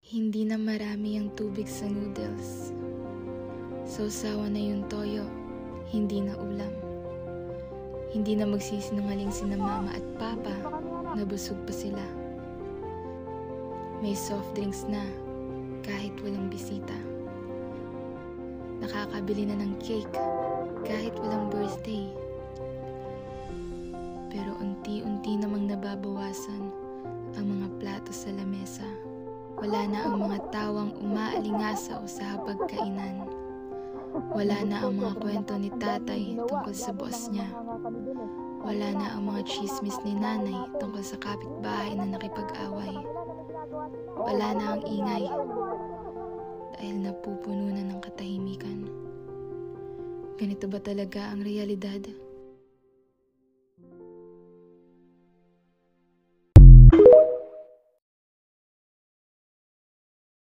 Hindi na marami ang tubig sa noodles. Sausawan na yung toyo, hindi na ulam. Hindi na magsisinungaling sina mama at papa na busog pa sila. May soft drinks na kahit walang bisita. Nakakabili na ng cake kahit walang birthday. Pero unti-unti namang nababawasan ang mga plato sa lamesa. Wala na ang mga tawang umaalingasaw sa hapagkainan. Wala na ang mga kwento ni tatay tungkol sa boss niya. Wala na ang mga chismis ni nanay tungkol sa kapitbahay na nakipag-away. Wala na ang ingay dahil napupuno na ng katahimikan. Ganito ba talaga ang realidad?